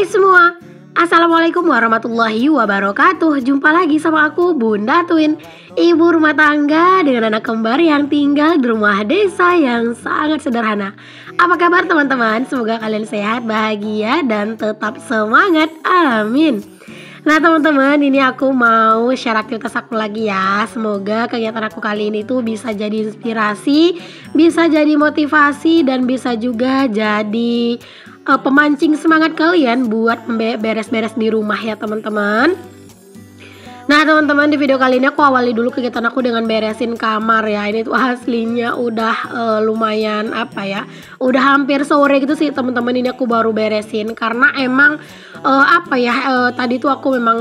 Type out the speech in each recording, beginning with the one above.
Hai semua, Assalamualaikum warahmatullahi wabarakatuh. Jumpa lagi sama aku Bunda Twin, ibu rumah tangga dengan anak kembar yang tinggal di rumah desa yang sangat sederhana. Apa kabar teman-teman? Semoga kalian sehat, bahagia, dan tetap semangat, amin. Nah teman-teman, ini aku mau share aktivitas aku lagi ya. Semoga kegiatan aku kali ini tuh bisa jadi inspirasi, bisa jadi motivasi, dan bisa juga jadi pemancing semangat kalian buat beres-beres di rumah ya teman-teman. Nah teman-teman, di video kali ini aku awali dulu kegiatan aku dengan beresin kamar ya. Ini tuh aslinya udah lumayan udah hampir sore gitu sih teman-teman. Ini aku baru beresin karena emang tadi tuh aku memang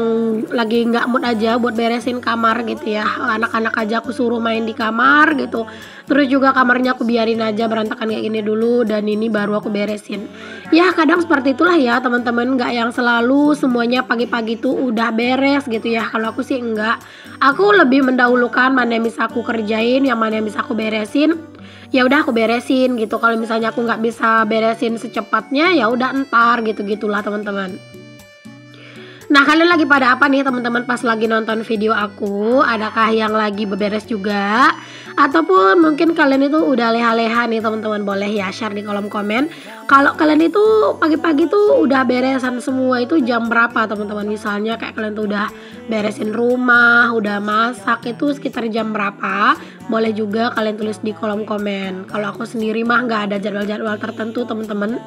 lagi nggak mood aja buat beresin kamar gitu ya. Anak-anak aja aku suruh main di kamar gitu. Terus juga kamarnya aku biarin aja berantakan kayak gini dulu, dan ini baru aku beresin. Ya kadang seperti itulah ya teman-teman, nggak yang selalu semuanya pagi-pagi tuh udah beres gitu ya. Kalau aku sih enggak, aku lebih mendahulukan mana yang bisa aku kerjain, yang mana yang bisa aku beresin. Ya udah aku beresin gitu. Kalau misalnya aku nggak bisa beresin secepatnya, ya udah entar gitu-gitulah teman-teman. Nah kalian lagi pada apa nih teman-teman pas lagi nonton video aku? Adakah yang lagi beberes juga? Ataupun mungkin kalian itu udah leha-leha nih teman-teman? Boleh ya share di kolom komen. Kalau kalian itu pagi-pagi tuh udah beresan semua itu jam berapa teman-teman? Misalnya kayak kalian tuh udah beresin rumah, udah masak, itu sekitar jam berapa? Boleh juga kalian tulis di kolom komen. Kalau aku sendiri mah nggak ada jadwal-jadwal tertentu teman-teman.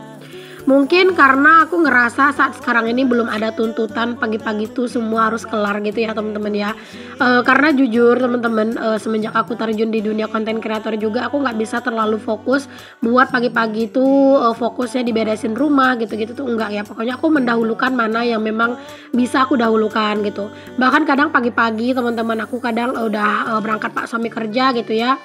Mungkin karena aku ngerasa saat sekarang ini belum ada tuntutan pagi-pagi tuh semua harus kelar gitu ya teman-teman ya. Karena jujur teman-teman, semenjak aku terjun di dunia konten kreator juga, aku nggak bisa terlalu fokus buat pagi-pagi tuh fokusnya diberesin rumah gitu-gitu tuh enggak ya. Pokoknya aku mendahulukan mana yang memang bisa aku dahulukan gitu. Bahkan kadang pagi-pagi teman-teman aku kadang udah berangkat pak suami kerja gitu ya.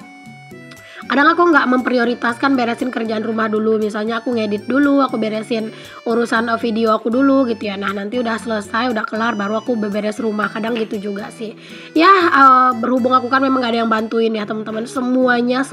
Kadang aku nggak memprioritaskan beresin kerjaan rumah dulu. Misalnya aku ngedit dulu, aku beresin urusan video aku dulu gitu ya. Nah nanti udah selesai, udah kelar, baru aku beberes rumah. Kadang gitu juga sih. Ya berhubung aku kan memang gak ada yang bantuin ya teman-teman. Semuanya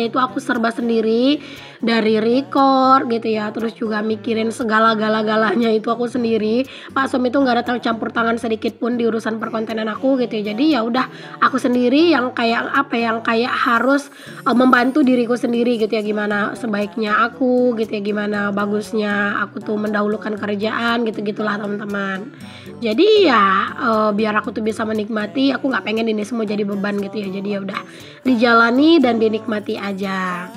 itu aku serba sendiri. Dari record gitu ya, terus juga mikirin segala galanya itu aku sendiri. Pak Som itu nggak ada campur tangan sedikit pun di urusan perkontenan aku gitu ya. Jadi ya udah aku sendiri yang kayak harus membantu diriku sendiri gitu ya, gimana sebaiknya aku gitu ya, gimana bagusnya aku tuh mendahulukan kerjaan gitu-gitulah teman-teman. Jadi ya biar aku tuh bisa menikmati, aku nggak pengen ini semua jadi beban gitu ya. Jadi ya udah dijalani dan dinikmati aja.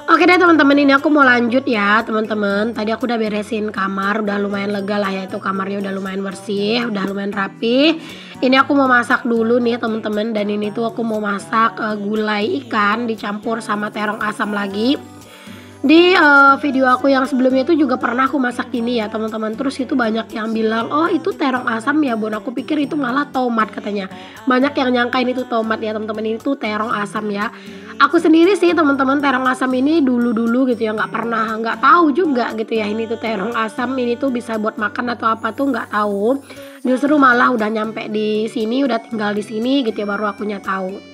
Oke deh teman-teman, ini aku mau lanjut ya teman-teman. Tadi aku udah beresin kamar, udah lumayan lega lah ya, itu kamarnya udah lumayan bersih, udah lumayan rapi. Ini aku mau masak dulu nih teman-teman, dan ini tuh aku mau masak gulai ikan dicampur sama terong asam lagi. Di video aku yang sebelumnya itu juga pernah aku masak ini ya teman-teman. Terus itu banyak yang bilang, oh itu terong asam ya Bun. Aku pikir itu malah tomat katanya. Banyak yang nyangkain itu tomat ya teman-teman. Ini tuh terong asam ya. Aku sendiri sih teman-teman, terong asam ini dulu gitu ya, nggak tahu juga gitu ya ini tuh terong asam ini tuh bisa buat makan atau apa tuh nggak tahu. Justru malah udah nyampe di sini, udah tinggal di sini gitu ya, baru akunya tahu.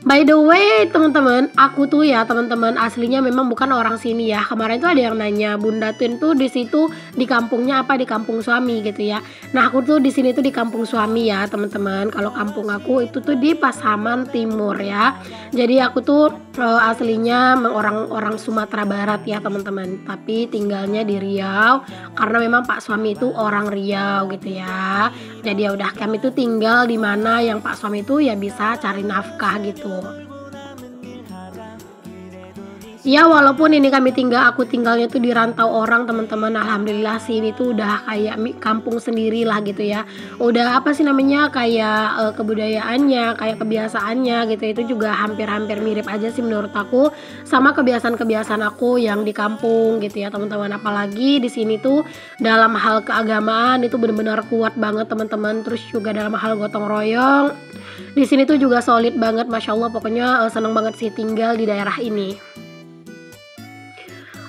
By the way teman-teman, aku tuh ya teman-teman aslinya memang bukan orang sini ya. Kemarin tuh ada yang nanya, Bunda Twin tuh di situ di kampungnya apa? Di kampung suami gitu ya. Nah aku tuh di sini tuh di kampung suami ya teman-teman. Kalau kampung aku itu tuh di Pasaman Timur ya. Jadi aku tuh aslinya orang Sumatera Barat ya teman-teman. Tapi tinggalnya di Riau karena memang Pak suami itu orang Riau gitu ya. Jadi ya udah kami tuh tinggal di mana yang Pak suami itu ya bisa cari nafkah gitu. Ya walaupun ini aku tinggalnya tuh di rantau orang teman-teman. Alhamdulillah sih ini tuh udah kayak kampung sendiri lah gitu ya. Udah kayak kebudayaannya, kayak kebiasaannya gitu. Itu juga hampir-hampir mirip aja sih menurut aku sama kebiasaan-kebiasaan aku yang di kampung gitu ya teman-teman. Apalagi di sini tuh dalam hal keagamaan itu benar-benar kuat banget teman-teman. Terus juga dalam hal gotong royong di sini tuh juga solid banget, masya Allah. Pokoknya seneng banget sih tinggal di daerah ini.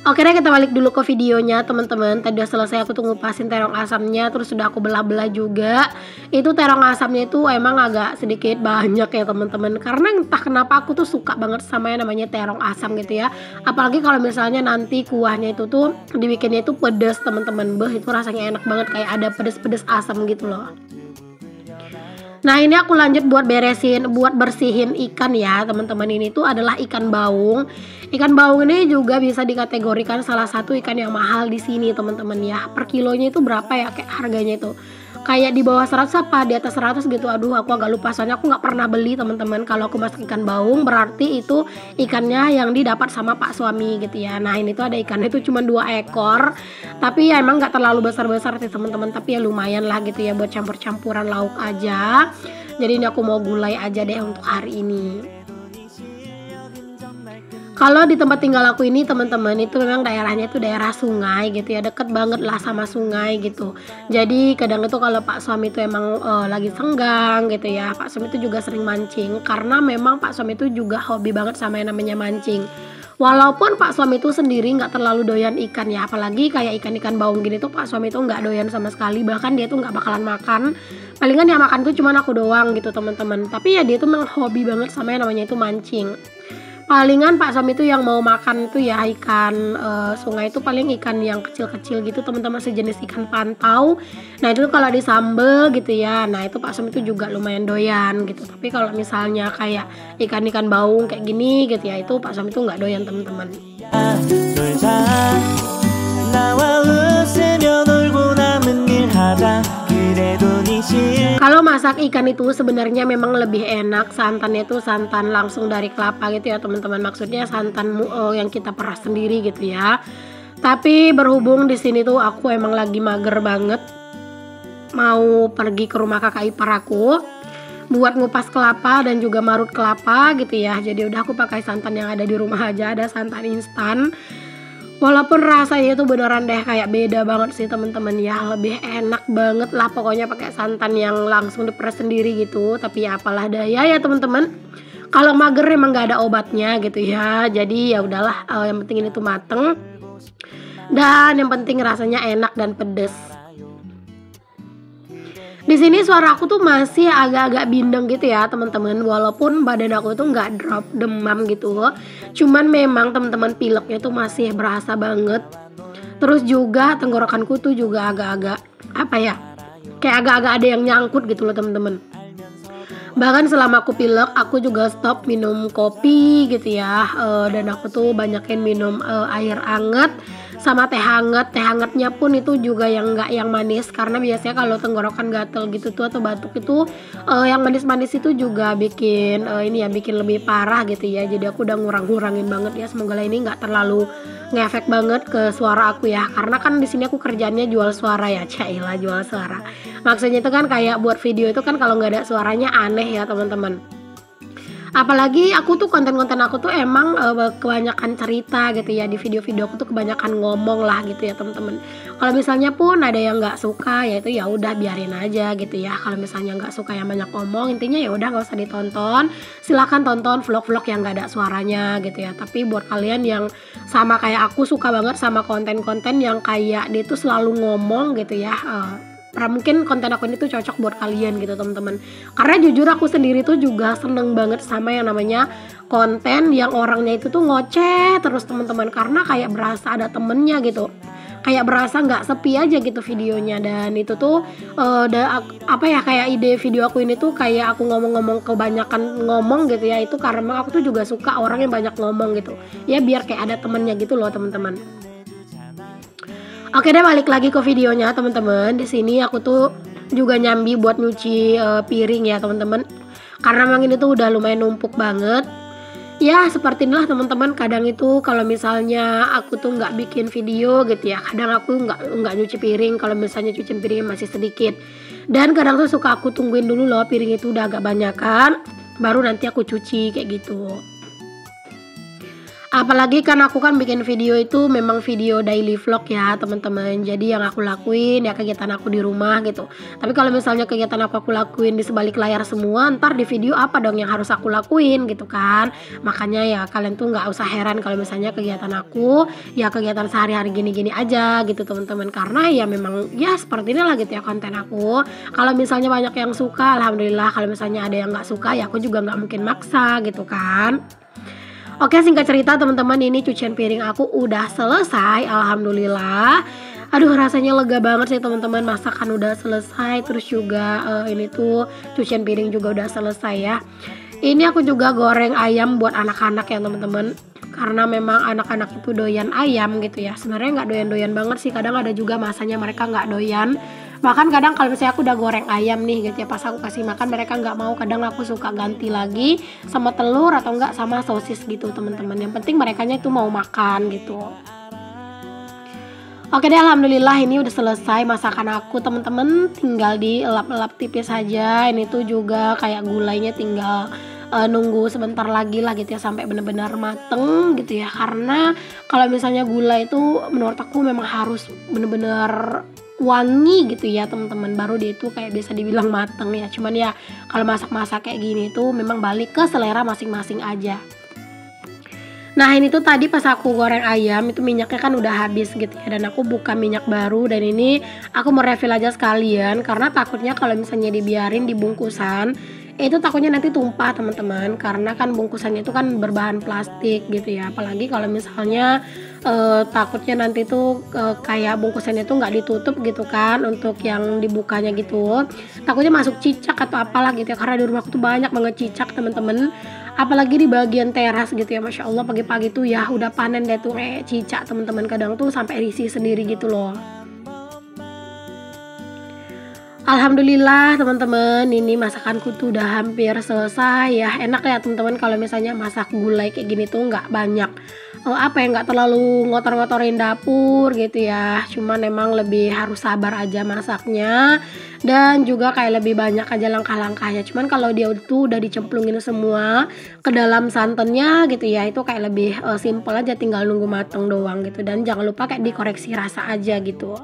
Oke deh, kita balik dulu ke videonya teman-teman. Tadi udah selesai aku tuh ngupasin terong asamnya, terus sudah aku belah-belah juga. Itu terong asamnya itu emang agak sedikit banyak ya teman-teman, karena entah kenapa aku tuh suka banget sama yang namanya terong asam gitu ya. Apalagi kalau misalnya nanti kuahnya itu tuh dibikinnya itu pedas teman-teman. Itu rasanya enak banget, kayak ada pedes-pedes asam gitu loh. Nah ini aku lanjut buat bersihin ikan ya teman-teman. Ini tuh adalah ikan baung. Ikan baung ini juga bisa dikategorikan salah satu ikan yang mahal di sini teman-teman ya. Per kilonya itu berapa ya kayak harganya itu? Kayak di bawah 100 apa di atas 100 gitu. Aduh aku agak lupa, soalnya aku nggak pernah beli teman-teman. Kalau aku masak ikan baung berarti itu ikannya yang didapat sama pak suami gitu ya. Nah ini tuh ada ikannya itu cuma 2 ekor. Tapi ya emang nggak terlalu besar-besar sih teman-teman. Tapi ya lumayan lah gitu ya buat campur-campuran lauk aja. Jadi ini aku mau gulai aja deh untuk hari ini. Kalau di tempat tinggal aku ini teman-teman, itu memang daerahnya itu daerah sungai gitu ya, deket banget lah sama sungai gitu. Jadi kadang itu kalau pak suami itu emang lagi senggang gitu ya, pak suami itu juga sering mancing, karena memang pak suami itu juga hobi banget sama yang namanya mancing. Walaupun pak suami itu sendiri nggak terlalu doyan ikan ya, apalagi kayak ikan-ikan baung gini tuh pak suami itu nggak doyan sama sekali, bahkan dia tuh nggak bakalan makan. Palingan yang makan tuh cuman aku doang gitu teman-teman. Tapi ya dia tuh memang hobi banget sama yang namanya itu mancing. Palingan pak suami itu yang mau makan itu ya ikan sungai itu paling ikan yang kecil-kecil gitu teman-teman, sejenis ikan pantau. Nah itu kalau disambel gitu ya, nah itu pak suami itu juga lumayan doyan gitu. Tapi kalau misalnya kayak ikan-ikan baung kayak gini gitu ya, itu pak suami itu nggak doyan teman-teman. Kalau masak ikan itu sebenarnya memang lebih enak santannya itu santan langsung dari kelapa gitu ya teman-teman. Maksudnya santan yang kita peras sendiri gitu ya. Tapi berhubung di sini tuh aku emang lagi mager banget, mau pergi ke rumah kakak ipar aku buat ngupas kelapa dan juga marut kelapa gitu ya. Jadi udah aku pakai santan yang ada di rumah aja, ada santan instan. Walaupun rasanya itu beneran deh kayak beda banget sih teman-teman ya, lebih enak banget lah pokoknya pakai santan yang langsung diperes sendiri gitu. Tapi ya apalah daya ya teman-teman, kalau mager emang nggak ada obatnya gitu ya. Jadi ya udahlah, yang penting ini tuh mateng dan yang penting rasanya enak dan pedes. Di sini suara aku tuh masih agak-agak bindeng gitu ya teman-teman, walaupun badan aku tuh nggak drop demam gitu. Cuman memang teman-teman pileknya tuh masih berasa banget. Terus juga tenggorokanku tuh juga agak-agak apa ya? Kayak agak-agak ada yang nyangkut gitu loh teman-teman. Bahkan selama aku pilek aku juga stop minum kopi gitu ya, dan aku tuh banyakin minum air hangat sama teh hangat. Teh hangatnya pun itu juga yang nggak yang manis, karena biasanya kalau tenggorokan gatel gitu tuh atau batuk itu yang manis-manis itu juga bikin ini ya bikin lebih parah gitu ya. Jadi aku udah ngurangin banget ya, semoga ini nggak terlalu ngefek banget ke suara aku ya, karena kan di sini aku kerjanya jual suara ya, cailah jual suara. Maksudnya itu kan kayak buat video itu kan kalau nggak ada suaranya aneh ya teman-teman. Apalagi aku tuh konten-konten aku tuh emang kebanyakan cerita gitu ya, di video-video aku tuh kebanyakan ngomong lah gitu ya teman-teman. Kalau misalnya pun ada yang nggak suka ya itu ya udah biarin aja gitu ya. Kalau misalnya nggak suka yang banyak ngomong, intinya ya udah nggak usah ditonton. Silahkan tonton vlog-vlog yang nggak ada suaranya gitu ya. Tapi buat kalian yang sama kayak aku suka banget sama konten-konten yang kayak dia tuh selalu ngomong gitu ya, mungkin konten aku ini tuh cocok buat kalian gitu teman-teman. Karena jujur aku sendiri tuh juga seneng banget sama yang namanya konten yang orangnya itu tuh ngoceh terus teman-teman, karena kayak berasa ada temennya gitu, kayak berasa nggak sepi aja gitu videonya. Dan itu tuh apa ya, kayak ide video aku ini tuh kayak aku ngomong-ngomong kebanyakan ngomong gitu ya, itu karena aku tuh juga suka orang yang banyak ngomong gitu ya, biar kayak ada temennya gitu loh teman-teman. Oke deh, balik lagi ke videonya teman-teman. Di sini aku tuh juga nyambi buat nyuci piring ya teman-teman. Karena memang ini tuh udah lumayan numpuk banget. Ya seperti inilah teman-teman. Kadang itu kalau misalnya aku tuh nggak bikin video gitu ya, kadang aku nggak nyuci piring kalau misalnya cuci piring masih sedikit. Dan kadang tuh suka aku tungguin dulu loh piring itu udah agak banyakan, baru nanti aku cuci kayak gitu. Apalagi kan aku kan bikin video itu memang video daily vlog ya teman-teman. Jadi yang aku lakuin ya kegiatan aku di rumah gitu. Tapi kalau misalnya kegiatan aku lakuin di sebalik layar semua, ntar di video apa dong yang harus aku lakuin gitu kan. Makanya ya kalian tuh nggak usah heran kalau misalnya kegiatan aku ya kegiatan sehari-hari gini-gini aja gitu teman-teman. Karena ya memang ya seperti inilah gitu ya konten aku. Kalau misalnya banyak yang suka, alhamdulillah. Kalau misalnya ada yang nggak suka ya aku juga nggak mungkin maksa gitu kan. Oke, singkat cerita teman-teman, ini cucian piring aku udah selesai, alhamdulillah. Aduh, rasanya lega banget sih teman-teman, masakan udah selesai, terus juga ini tuh cucian piring juga udah selesai ya. Ini aku juga goreng ayam buat anak-anak ya teman-teman. Karena memang anak-anak itu doyan ayam gitu ya. Sebenarnya nggak doyan-doyan banget sih, kadang ada juga masanya mereka nggak doyan. Bahkan kadang kalau misalnya aku udah goreng ayam nih gitu ya, pas aku kasih makan mereka nggak mau, kadang aku suka ganti lagi sama telur atau enggak sama sosis gitu teman-teman. Yang penting merekanya itu mau makan gitu. Oke deh, alhamdulillah ini udah selesai masakan aku teman-teman, tinggal dielap-elap tipis saja. Ini tuh juga kayak gulainya tinggal nunggu sebentar lagi lah gitu ya sampai benar-benar mateng gitu ya. Karena kalau misalnya gula itu menurut aku memang harus benar-benar wangi gitu ya teman-teman, baru dia itu kayak bisa dibilang mateng ya. Cuman ya kalau masak-masak kayak gini tuh memang balik ke selera masing-masing aja. Nah ini tuh tadi pas aku goreng ayam itu minyaknya kan udah habis gitu ya, dan aku buka minyak baru, dan ini aku mau refill aja sekalian karena takutnya kalau misalnya dibiarin di bungkusan itu takutnya nanti tumpah teman-teman, karena kan bungkusannya itu kan berbahan plastik gitu ya. Apalagi kalau misalnya takutnya nanti tuh kayak bungkusannya tuh nggak ditutup gitu kan untuk yang dibukanya gitu, takutnya masuk cicak atau apalah gitu ya, karena di rumahku tuh banyak banget cicak teman-teman. Apalagi di bagian teras gitu ya, Masya Allah pagi-pagi tuh ya udah panen deh tuh cicak teman-teman, kadang tuh sampai risih sendiri gitu loh. Alhamdulillah teman-teman, ini masakanku tuh udah hampir selesai ya. Enak ya teman-teman kalau misalnya masak gulai kayak gini tuh nggak banyak nggak terlalu ngotor-ngotorin dapur gitu ya. Cuman emang lebih harus sabar aja masaknya, dan juga kayak lebih banyak aja langkah-langkahnya. Cuman kalau dia tuh udah dicemplungin semua ke dalam santannya gitu ya, itu kayak lebih simple aja, tinggal nunggu mateng doang gitu. Dan jangan lupa kayak dikoreksi rasa aja gitu.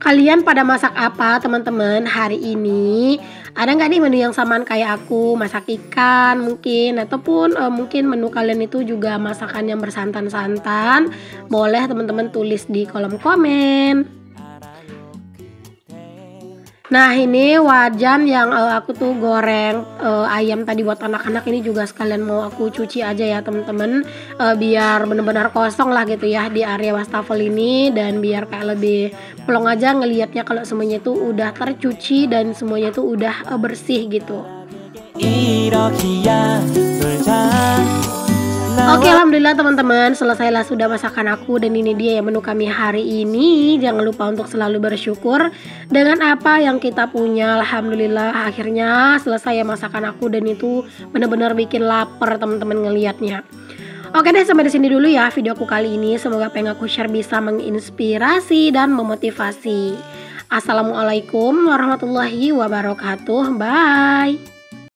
Kalian pada masak apa teman-teman hari ini? Ada nggak nih menu yang samaan kayak aku, masak ikan mungkin, ataupun mungkin menu kalian itu juga masakan yang bersantan-santan? Boleh teman-teman tulis di kolom komen. Nah ini wajan yang aku tuh goreng ayam tadi buat anak-anak, ini juga sekalian mau aku cuci aja ya teman-teman, biar benar-benar kosong lah gitu ya di area wastafel ini, dan biar kayak lebih plong aja ngelihatnya kalau semuanya tuh udah tercuci dan semuanya tuh udah bersih gitu. Oke, alhamdulillah teman-teman, selesailah sudah masakan aku, dan ini dia ya menu kami hari ini. Jangan lupa untuk selalu bersyukur dengan apa yang kita punya. Alhamdulillah akhirnya selesai ya masakan aku, dan itu benar-benar bikin lapar teman-teman ngelihatnya. Oke deh, sampai di sini dulu ya videoku kali ini. Semoga apa yang aku share bisa menginspirasi dan memotivasi. Assalamualaikum warahmatullahi wabarakatuh. Bye.